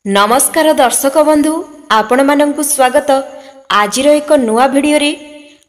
नमस्कार दर्शक बंधु आपण मानंकु स्वागत। आजिर एक नुआ भिडियो रे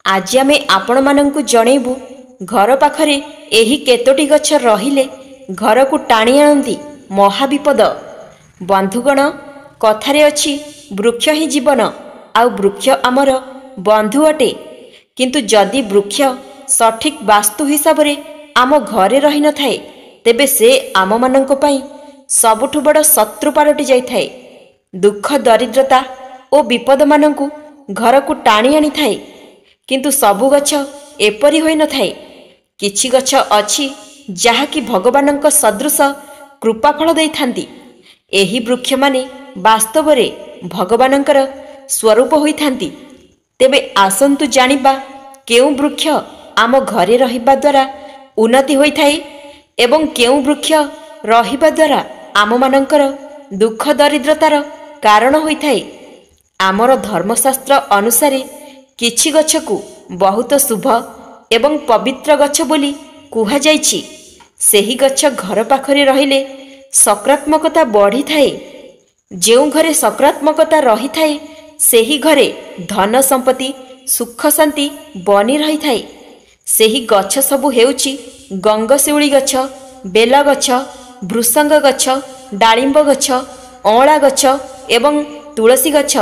आज आमे आपण मानंकु जणैबु घर पाखरे एही केतोटी गछ रहिले घर को टाणी आनंदी महाविपद। बंधुगण कथारे अछि वृक्ष ही जीवन आ वृक्ष आमर बंधु अटे, किंतु जदि वृक्ष सठिक वास्तु हिसाब रे आम घरे रही न थाए तेबे से आम मानंको पई सबुठु बड़ शत्रु पालटि जाइथाए। दुख दरिद्रता और विपद मानंकु घर को टाणी आनी थाए, किंतु सबु गछ एपरि होई न थाए। किछि गछ अछि जाहाकि भगवानंक सदृश कृपाफल देइथांती। एही वृक्ष माने वास्तव रे भगवानंकर स्वरूप होइथांती। तेबे आसंतु जानिबा केउ वृक्ष आम घरे रहिबा द्वारा उन्नति होइथाए एवं केउ वृक्ष रहिबा द्वारा आम मानंकर दुख दरिद्रतार कारण होइथाए। आमर धर्मशास्त्र अनुसारे किछि गछ को बहुत शुभ एवं पवित्र गछ बोली कुहा जाइछि। सेही गछ घर पाखरे रहिले सकारात्मकता बढ़ी थाए। जेउ घरे सकारात्मकता रही थाए सेही घरे धन संपत्ति सुख शांति बनी रही थाए। सेही गछ सबु हेउछि गंगशिउली गछ, बेल गछ, भृसंग गछ, डालिंब गछ, अँला गछ एवं तुलसी गछ।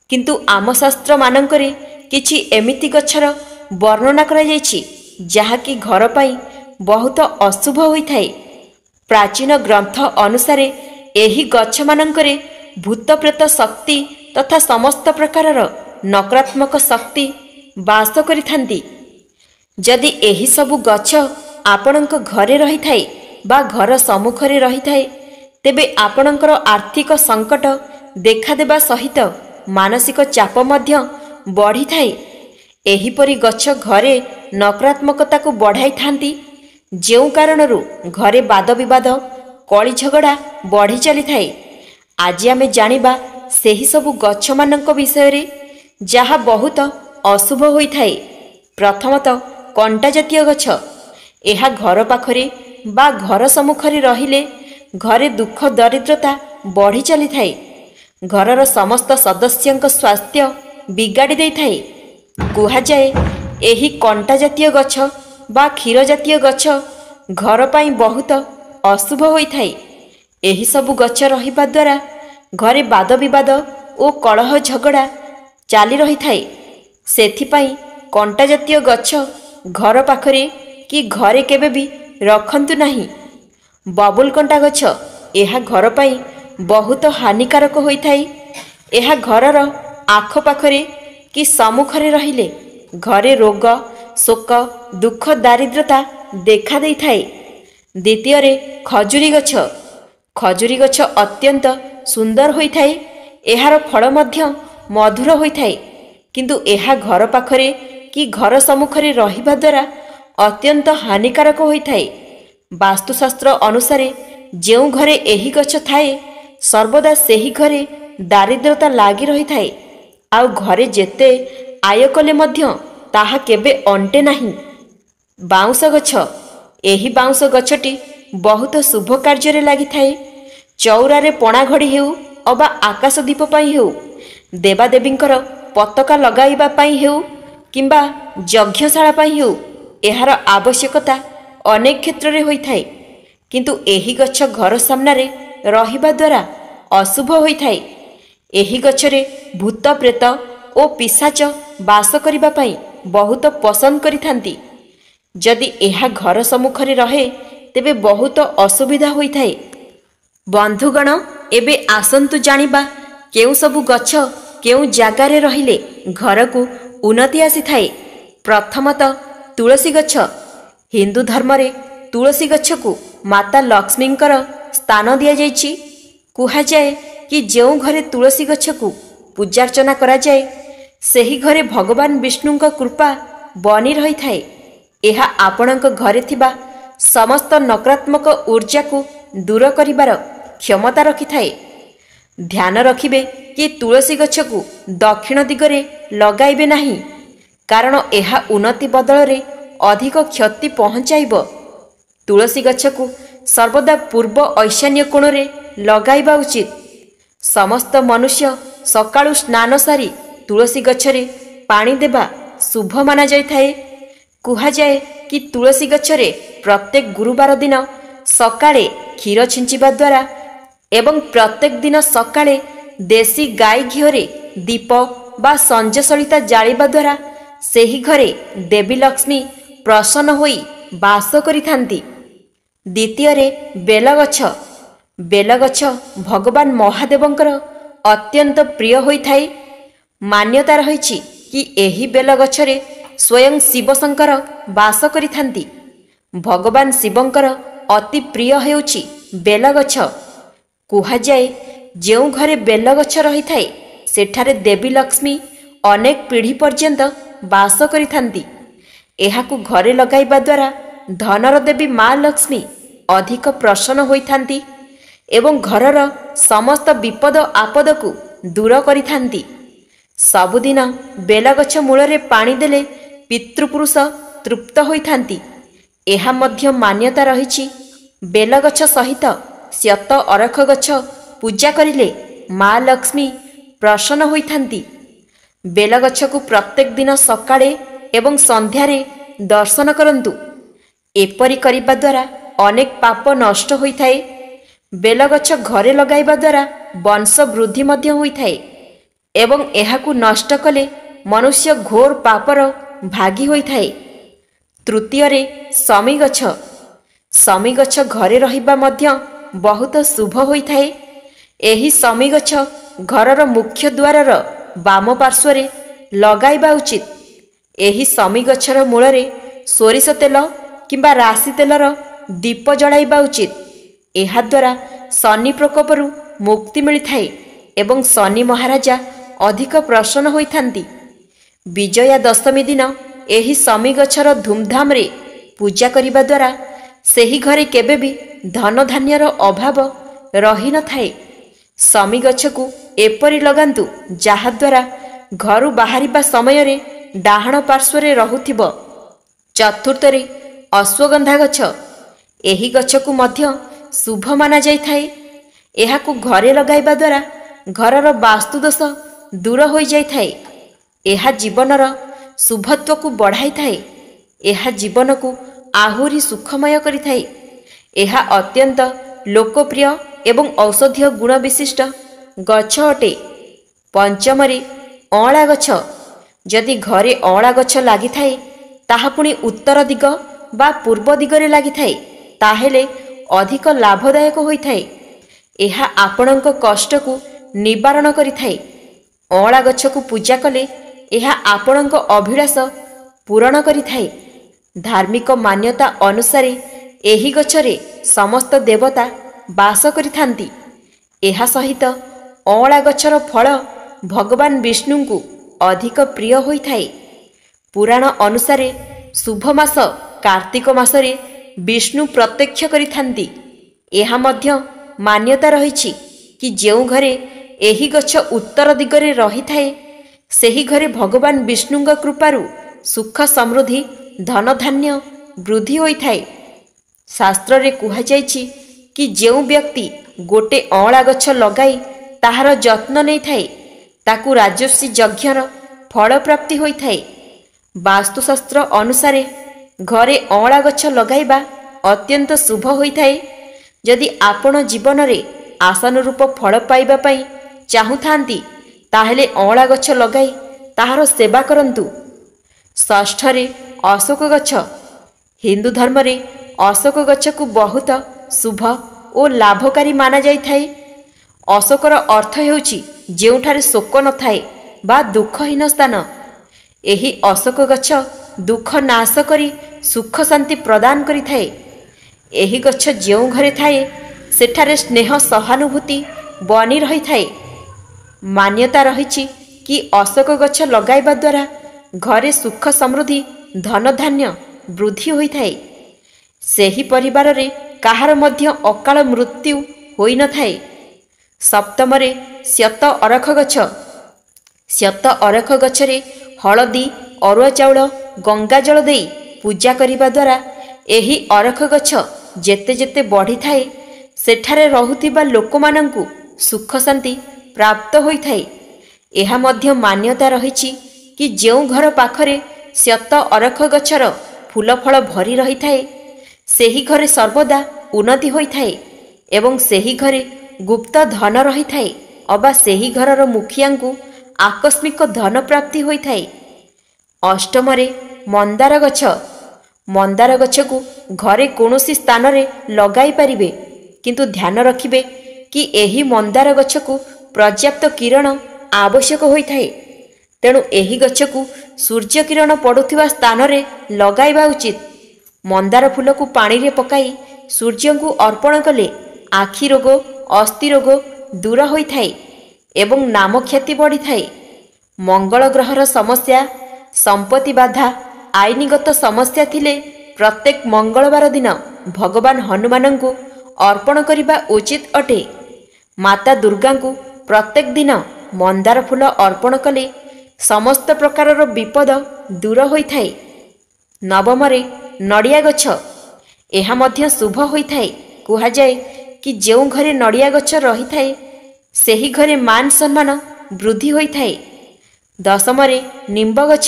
किंतु आम शास्त्र मानंकरे किछि एमिति गछर वर्णना करा जाइछि जाहाकि घर पाई बहुत अशुभ होइथाए। प्राचीन ग्रंथ अनुसारे एही गछ मानंकरे भूत प्रेत शक्ति तथा समस्त प्रकारर नकारात्मक शक्ति वास करिथांती। जदि एही सबु गछ आपणक घरे रही थाए बा घर सम्मुखरे रही थाए तेबे आपणकर आर्थिक संकट देखा देबा सहित मानसिक चाप मध्य बढ़ी थाए। एहीपरि गछ घरे नकारात्मकता को बढ़ाई थांती, जेउ कारणरू घरे वाद विवाद कली झगड़ा बढ़ी चली थाए। आज आमे जानिबा सेही सबु गछ मानक विषय रे जहा बहुत अशुभ होई थाए। प्रथमतः कंटा जातीय गछ। एहा घर पाखरे बा घर सम्मुखरे रहिले घरे दुख दरिद्रता बढ़ी चली थाए। घरर समस्त सदस्यंक स्वास्थ्य बिगाड़ी देई थाए। कुहा जाए एही कंटा जातीय गछ बा क्षीर जातीय गछ घर पाई बहुत अशुभ होई थाए। एही सबु गछ रहिबा द्वारा घरे वाद विवाद ओ कलह झगड़ा चाली रही थाए। सेथिपाई कंटा जातीय गछ घर पाखरे कि घरे केबे भी रखंतु नाही। बबुल कंटा गछ एहा घर पाई बहुत हानिकारक होइथाए। एहा घरर आख पाखरे कि सम्मुखरे रहिले घरे रोग शोक दुख दारिद्रता देखा देइथाए। द्वितीय रे खजुरी गछ। खजुरी गछ अत्यंत सुंदर होइथाए। एहार फल मध्य मधुर होइथाए, किंतु एहा घर पाखरे कि घर सम्मुखरे रहिबा द्वारा अत्यंत हानिकारक होइथाए। वास्तुशास्त्र अनुसारे जेउ घरे एही गछ थाए सर्वदा सेही घरे दारिद्रता लागी रही थाए। आउ घरे जेते आय कले मध्य ताहा केबे अंटे नाही। बाउंस गछ। एही बाउंस गछटी बहुत शुभ कार्य रे लागि थाए। चौरारे पणा घड़ी हेउ अबा आकाश दीप पाई हेउ, देवादेवींकर पताका लगाइबा पाई हेउ किंबा यज्ञशाला पाई हेउ, एहार आवश्यकता अनेक क्षेत्र रे होई थाए। किंतु एही गछ घर सामने रहिबा द्वारा अशुभ होई थाए। एही गछरे भूत प्रेत ओ पिशाच वास करिबा पाई बहुत पसंद करिथांती। जदि एहा घर सम्मुखरे रहे तेबे बहुत असुविधा होई थाए। बंधुगण एबे आसंतु जानिबा केउ सबु गछ केउ जागारे रहिले घर को उन्नति आसी थाए। प्रथमतः तुलसी गछ। हिंदू धर्म रे तुलसी गछ को माता लक्ष्मींकर स्थान दिया जाइछि। कुहा जाए कि जेउ घरे तुलसी गछ को पूजार्चना करा जाए सेही घरे भगवान विष्णुंक कृपा बनी रही थाए। एहा आपणक घरे थिबा समस्त नकारात्मक ऊर्जा को दूर करिबार क्षमता रखी थाए। ध्यान रखिबे कि तुलसी गछ को दक्षिण दिगरे लगाइबे नाही, कारण एहा उन्नति बदल रे अधिक क्षति पहुंचाइब। तुलसी गछ को सर्वदा पूर्व ईशान्य कोण रे लगाइबा उचित। ସମସ୍ତ ମନୁଷ୍ୟ ସକାଳୁ ସ୍ନାନ ସାରି ତୁଳସୀ ଗଛରେ ପାଣି ଦେବା ଶୁଭ ମନାଯାଇଥାଏ। କୁହାଯାଏ କି ତୁଳସୀ ଗଛରେ ପ୍ରତ୍ୟେକ ଗୁରୁବାର ଦିନ ସକାଳେ କ୍ଷୀର ଛିଞ୍ଚିବା ଦ୍ୱାରା ଏବଂ ପ୍ରତ୍ୟେକ ଦିନ ସକାଳେ ଦେଶୀ ଗାଈ ଘିଅରେ ଦୀପ ବା ସଞ୍ଜ ସଳିତା ଜାଳିବା ଦ୍ୱାରା ସେହି ଘରେ ଦେବୀ ଲକ୍ଷ୍ମୀ ପ୍ରସନ୍ନ ହୋଇ ବାସ କରିଥାନ୍ତି। ଦ୍ୱିତୀୟରେ ବେଲଗଛ। ବେଲଗଛ ଭଗବାନ ମହାଦେବଙ୍କର ଅତ୍ୟନ୍ତ ପ୍ରିୟ ହୋଇଥାଏ। ମାନ୍ୟତା ରହିଛି କି ଏହି ବେଲଗଛରେ ସ୍ୱୟଂ ଶିବଶଙ୍କର ବାସ କରିଥାନ୍ତି। ଭଗବାନ ଶିବଙ୍କର ଅତି ପ୍ରିୟ ହେଉଛି ବେଲଗଛ। କୁହାଯାଏ ଯେଉଁ ଘରେ ବେଲଗଛ ରହିଥାଏ ସେଠାରେ ଦେବୀ ଲକ୍ଷ୍ମୀ ଅନେକ ପିଢ଼ି ପର୍ଯ୍ୟନ୍ତ ବାସ କରିଥାନ୍ତି। ଏହାକୁ ଘରେ ଲଗାଇବା ଦ୍ୱାରା ଧନର ଦେବୀ ମା ଲକ୍ଷ୍ମୀ ଅଧିକ ପ୍ରସନ୍ନ ହୋଇଥାନ୍ତି ଏବଂ ଘରର ସମସ୍ତ ବିପଦ ଆପଦକୁ ଦୂର କରିଥାନ୍ତି। ସବୁଦିନ ବେଲଗଛ ମୂଳରେ ପାଣି ଦେଲେ ପିତୃପୁରୁଷ ତୃପ୍ତ ହୋଇଥାନ୍ତି। ଏହା ମଧ୍ୟ ମାନ୍ୟତା ରହିଛି ବେଲଗଛ ସହିତ ଶ୍ୟତ ଅରଖ ଗଛ ପୂଜା କରିଲେ ମା ଲକ୍ଷ୍ମୀ ପ୍ରସନ୍ନ ହୋଇଥାନ୍ତି। ବେଲଗଛକୁ ପ୍ରତ୍ୟେକ ଦିନ ସକାଳେ ଏବଂ ସନ୍ଧ୍ୟାରେ ଦର୍ଶନ କରନ୍ତୁ। ଏପରି କରିବା ଦ୍ୱାରା ଅନେକ ପାପ ନଷ୍ଟ ହୋଇଥାଏ। ବେଲଗଛ ଘରେ ଲଗାଇବା ଦ୍ୱାରା ବଂଶ ବୃଦ୍ଧି ମଧ୍ୟ ହୋଇଥାଏ ଏବଂ ଏହାକୁ ନଷ୍ଟ କଲେ ମନୁଷ୍ୟ ଘୋର ପାପର ଭାଗୀ ହୋଇଥାଏ। ତୃତୀୟରେ ଶମୀ ଗଛ। ଶମୀ ଗଛ ଘରେ ରହିବା ମଧ୍ୟ ବହୁତ ଶୁଭ ହୋଇଥାଏ। ଏହି ଶମୀ ଗଛ ଘରର ମୁଖ୍ୟ ଦ୍ୱାରର ବାମ ପାର୍ଶ୍ୱରେ ଲଗାଇବା ଉଚିତ। ଏହି ଶମୀ ଗଛର ମୂଳରେ ସୋରିଷ ତେଲ କିମ୍ବା ରାଶି ତେଲର ଦୀପ ଜଳାଇବା ଉଚିତ। ଏହାଦ୍ୱାରା ଶନି ପ୍ରକୋପରୁ ମୁକ୍ତି ମିଳିଥାଏ ଏବଂ ଶନି ମହାରାଜା ଅଧିକ ପ୍ରସନ୍ନ ହୋଇଥାନ୍ତି। ବିଜୟା ଦଶମୀ ଦିନ ଏହି ଶମୀ ଗଛର ଧୁମଧାମରେ ପୂଜା କରିବା ଦ୍ୱାରା ସେହି ଘରେ କେବେ ବି ଧନଧାନ୍ୟର ଅଭାବ ରହିନଥାଏ। ଶମୀ ଗଛକୁ ଏପରି ଲଗାନ୍ତୁ ଯାହାଦ୍ୱାରା ଘରୁ ବାହାରିବା ସମୟରେ ଡାହାଣ ପାର୍ଶ୍ୱରେ ରହୁଥିବ। ଚତୁର୍ଥରେ ଅଶ୍ୱଗନ୍ଧା ଗଛ। ଏହି ଗଛକୁ ମଧ୍ୟ ଶୁଭ ମାନାଯାଇଥାଏ। ଏହାକୁ ଘରେ ଲଗାଇବା ଦ୍ୱାରା ଘରର ବାସ୍ତୁଦୋଷ ଦୂର ହୋଇଯାଇଥାଏ। ଏହା ଜୀବନର ଶୁଭତ୍ୱକୁ ବଢ଼ାଇଥାଏ। ଏହା ଜୀବନକୁ ଆହୁରି ସୁଖମୟ କରିଥାଏ। ଏହା ଅତ୍ୟନ୍ତ ଲୋକପ୍ରିୟ ଏବଂ ଔଷଧୀୟ ଗୁଣ ବିଶିଷ୍ଟ ଗଛ ଅଟେ। ପଞ୍ଚମରେ ଅଁଳା ଗଛ। ଯଦି ଘରେ ଅଁଳା ଗଛ ଲାଗିଥାଏ ତାହା ପୁଣି ଉତ୍ତର ଦିଗ ବା ପୂର୍ବ ଦିଗରେ ଲାଗିଥାଏ ତାହେଲେ ଅଧିକ ଲାଭଦାୟକ ହୋଇଥାଏ। ଏହା ଆପଣଙ୍କ କଷ୍ଟକୁ ନିବାରଣ କରିଥାଏ। ଅଁଳା ଗଛକୁ ପୂଜା କଲେ ଏହା ଆପଣଙ୍କ ଅଭିଳାଷ ପୂରଣ କରିଥାଏ। ଧାର୍ମିକ ମାନ୍ୟତା ଅନୁସାରେ ଏହି ଗଛରେ ସମସ୍ତ ଦେବତା ବାସ କରିଥାନ୍ତି। ଏହା ସହିତ ଅଁଳା ଗଛର ଫଳ ଭଗବାନ ବିଷ୍ଣୁଙ୍କୁ ଅଧିକ ପ୍ରିୟ ହୋଇଥାଏ। ପୁରାଣ ଅନୁସାରେ ଶୁଭ ମାସ କାର୍ତ୍ତିକ ମାସରେ ବିଷ୍ଣୁ ପ୍ରତ୍ୟକ୍ଷ କରିଥାନ୍ତି। ଏହା ମଧ୍ୟ ମାନ୍ୟତା ରହିଛି କି ଯେଉଁ ଘରେ ଏହି ଗଛ ଉତ୍ତର ଦିଗରେ ରହିଥାଏ ସେହି ଘରେ ଭଗବାନ ବିଷ୍ଣୁଙ୍କ କୃପାରୁ ସୁଖ ସମୃଦ୍ଧି ଧନଧାନ୍ୟ ବୃଦ୍ଧି ହୋଇଥାଏ। ଶାସ୍ତ୍ରରେ କୁହାଯାଇଛି କି ଯେଉଁ ବ୍ୟକ୍ତି ଗୋଟେ ଅଁଳା ଗଛ ଲଗାଇ ତାହାର ଯତ୍ନ ନେଇଥାଏ ତାକୁ ରାଜର୍ଷି ଯଜ୍ଞର ଫଳ ପ୍ରାପ୍ତି ହୋଇଥାଏ। ବାସ୍ତୁଶାସ୍ତ୍ର ଅନୁସାରେ ଘରେ ଅଁଳା ଗଛ ଲଗାଇବା ଅତ୍ୟନ୍ତ ଶୁଭ ହୋଇଥାଏ। ଯଦି ଆପଣ ଜୀବନରେ ଆଶାନୁରୂପ ଫଳ ପାଇବା ପାଇଁ ଚାହୁଁଥାନ୍ତି ତାହେଲେ ଅଁଳା ଗଛ ଲଗାଇ ତାହାର ସେବା କରନ୍ତୁ। ଷଷ୍ଠରେ ଅଶୋକ ଗଛ। ହିନ୍ଦୁ ଧର୍ମରେ ଅଶୋକ ଗଛକୁ ବହୁତ ଶୁଭ ଓ ଲାଭକାରୀ ମାନାଯାଇଥାଏ। ଅଶୋକର ଅର୍ଥ ହେଉଛି ଯେଉଁଠାରେ ଶୋକ ନଥାଏ ବା ଦୁଃଖହୀନ ସ୍ଥାନ। ଏହି ଅଶୋକ ଗଛ ଦୁଃଖ ନାଶ କରି ସୁଖ ଶାନ୍ତି ପ୍ରଦାନ କରିଥାଏ। ଏହି ଗଛ ଯେଉଁ ଘରେ ଥାଏ ସେଠାରେ ସ୍ନେହ ସହାନୁଭୂତି ବନି ରହିଥାଏ। ମାନ୍ୟତା ରହିଛି କି ଅଶୋକ ଗଛ ଲଗାଇବା ଦ୍ୱାରା ଘରେ ସୁଖ ସମୃଦ୍ଧି ଧନଧାନ୍ୟ ବୃଦ୍ଧି ହୋଇଥାଏ। ସେହି ପରିବାରରେ କାହାର ମଧ୍ୟ ଅକାଳ ମୃତ୍ୟୁ ହୋଇନଥାଏ। ସପ୍ତମରେ ଶ୍ୟତ ଅରଖ ଗଛ। ଶ୍ୟତ ଅରଖ ଗଛରେ ହଳଦୀ ଅରୁଆ ଚାଉଳ ଗଙ୍ଗାଜଳ ଦେଇ ପୂଜା କରିବା ଦ୍ୱାରା ଏହି ଅରଖ ଗଛ ଯେତେ ଯେତେ ବଢ଼ିଥାଏ ସେଠାରେ ରହୁଥିବା ଲୋକମାନଙ୍କୁ ସୁଖ ଶାନ୍ତି ପ୍ରାପ୍ତ ହୋଇଥାଏ। ଏହା ମଧ୍ୟ ମାନ୍ୟତା ରହିଛି କି ଯେଉଁ ଘର ପାଖରେ ଶ୍ୟତ ଅରଖ ଗଛର ଫୁଲ ଫଳ ଭରି ରହିଥାଏ ସେହି ଘରେ ସର୍ବଦା ଉନ୍ନତି ହୋଇଥାଏ ଏବଂ ସେହି ଘରେ ଗୁପ୍ତ ଧନ ରହିଥାଏ ଅବା ସେହି ଘରର ମୁଖିଆଙ୍କୁ ଆକସ୍ମିକ ଧନ ପ୍ରାପ୍ତି ହୋଇଥାଏ। ଅଷ୍ଟମରେ ମନ୍ଦାର ଗଛ। ମନ୍ଦାର ଗଛକୁ ଘରେ କୌଣସି ସ୍ଥାନରେ ଲଗାଇ ପାରିବେ, କିନ୍ତୁ ଧ୍ୟାନ ରଖିବେ କି ଏହି ମନ୍ଦାର ଗଛକୁ ପର୍ଯ୍ୟାପ୍ତ କିରଣ ଆବଶ୍ୟକ ହୋଇଥାଏ। ତେଣୁ ଏହି ଗଛକୁ ସୂର୍ଯ୍ୟ କିରଣ ପଡ଼ୁଥିବା ସ୍ଥାନରେ ଲଗାଇବା ଉଚିତ। ମନ୍ଦାର ଫୁଲକୁ ପାଣିରେ ପକାଇ ସୂର୍ଯ୍ୟଙ୍କୁ ଅର୍ପଣ କଲେ ଆଖି ରୋଗ, ଅସ୍ଥି ରୋଗ ଦୂର ହୋଇଥାଏ ଏବଂ ନାମଖ୍ୟାତି ବଢ଼ିଥାଏ। ମଙ୍ଗଳ ଗ୍ରହର ସମସ୍ୟା, ସମ୍ପତ୍ତି ବାଧା, ଆଇନଗତ ସମସ୍ୟା ଥିଲେ ପ୍ରତ୍ୟେକ ମଙ୍ଗଳବାର ଦିନ ଭଗବାନ ହନୁମାନଙ୍କୁ ଅର୍ପଣ କରିବା ଉଚିତ ଅଟେ। ମାତା ଦୁର୍ଗାଙ୍କୁ ପ୍ରତ୍ୟେକ ଦିନ ମନ୍ଦାର ଫୁଲ ଅର୍ପଣ କଲେ ସମସ୍ତ ପ୍ରକାରର ବିପଦ ଦୂର ହୋଇଥାଏ। ନବମରେ ନଡ଼ିଆ ଗଛ। ଏହା ମଧ୍ୟ ଶୁଭ ହୋଇଥାଏ। କୁହାଯାଏ କି ଯେଉଁ ଘରେ ନଡ଼ିଆ ଗଛ ରହିଥାଏ ସେହି ଘରେ ମାନ ସମ୍ମାନ ବୃଦ୍ଧି ହୋଇଥାଏ। ଦଶମରେ ନିମ୍ବ ଗଛ।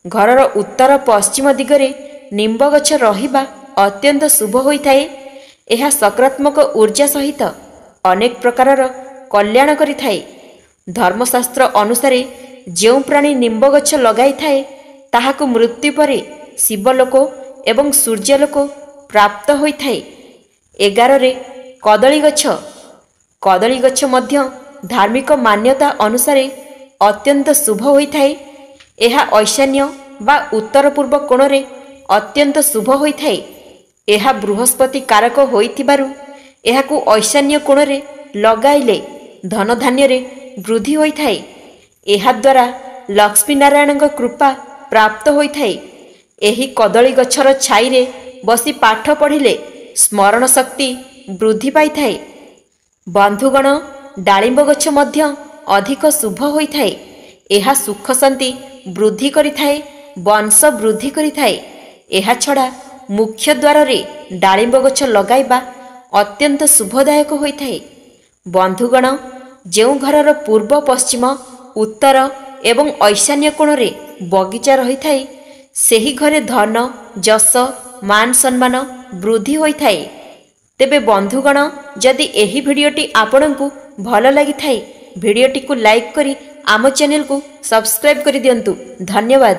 ଘରର ଉତ୍ତର ପଶ୍ଚିମ ଦିଗରେ ନିମ୍ବ ଗଛ ରହିବା ଅତ୍ୟନ୍ତ ଶୁଭ ହୋଇଥାଏ। ଏହା ସକାରାତ୍ମକ ଉର୍ଜା ସହିତ ଅନେକ ପ୍ରକାରର କଲ୍ୟାଣ କରିଥାଏ। ଧର୍ମଶାସ୍ତ୍ର ଅନୁସାରେ ଯେଉଁ ପ୍ରାଣୀ ନିମ୍ବ ଗଛ ଲଗାଇଥାଏ ତାହାକୁ ମୃତ୍ୟୁ ପରେ ଶିବଲୋକ ଏବଂ ସୂର୍ଯ୍ୟଲୋକ ପ୍ରାପ୍ତ ହୋଇଥାଏ। 11ରେ କଦଳୀ ଗଛ। କଦଳୀ ଗଛ ମଧ୍ୟ ଧାର୍ମିକ ମାନ୍ୟତା ଅନୁସାରେ ଅତ୍ୟନ୍ତ ଶୁଭ ହୋଇଥାଏ। ଏହା ଐଶାନ୍ୟ ବା ଉତ୍ତର ପୂର୍ବ କୋଣରେ ଅତ୍ୟନ୍ତ ଶୁଭ ହୋଇଥାଏ। ଏହା ବୃହସ୍ପତି କାରକ ହୋଇଥିବାରୁ ଏହାକୁ ଐଶାନ୍ୟ କୋଣରେ ଲଗାଇଲେ ଧନଧାନ୍ୟରେ ବୃଦ୍ଧି ହୋଇଥାଏ। ଏହାଦ୍ୱାରା ଲକ୍ଷ୍ମୀ ନାରାୟଣଙ୍କ କୃପା ପ୍ରାପ୍ତ ହୋଇଥାଏ। ଏହି କଦଳୀ ଗଛର ଛାଇରେ ବସି ପାଠ ପଢ଼ିଲେ ସ୍ମରଣ ଶକ୍ତି ବୃଦ୍ଧି ପାଇଥାଏ। ବନ୍ଧୁଗଣ, ଡାଳିମ୍ବ ଗଛ ମଧ୍ୟ ଅଧିକ ଶୁଭ ହୋଇଥାଏ। ଏହା ସୁଖ ଶାନ୍ତି ବୃଦ୍ଧି କରିଥାଏ, ବଂଶ ବୃଦ୍ଧି କରିଥାଏ। ଏହାଛଡ଼ା ମୁଖ୍ୟ ଦ୍ୱାରରେ ଡାଳିମ୍ବ ଗଛ ଲଗାଇବା ଅତ୍ୟନ୍ତ ଶୁଭଦାୟକ ହୋଇଥାଏ। ବନ୍ଧୁଗଣ, ଯେଉଁ ଘରର ପୂର୍ବ, ପଶ୍ଚିମ, ଉତ୍ତର ଏବଂ ଐଶାନ୍ୟ କୋଣରେ ବଗିଚା ରହିଥାଏ ସେହି ଘରେ ଧନ, ଯଶ, ମାନ ସମ୍ମାନ ବୃଦ୍ଧି ହୋଇଥାଏ। ତେବେ ବନ୍ଧୁଗଣ, ଯଦି ଏହି ଭିଡ଼ିଓଟି ଆପଣଙ୍କୁ ଭଲ ଲାଗିଥାଏ ଭିଡ଼ିଓଟିକୁ ଲାଇକ୍ କରି ଆମ ଚ୍ୟାନେଲକୁ ସବସ୍କ୍ରାଇବ୍ କରିଦିଅନ୍ତୁ। ଧନ୍ୟବାଦ।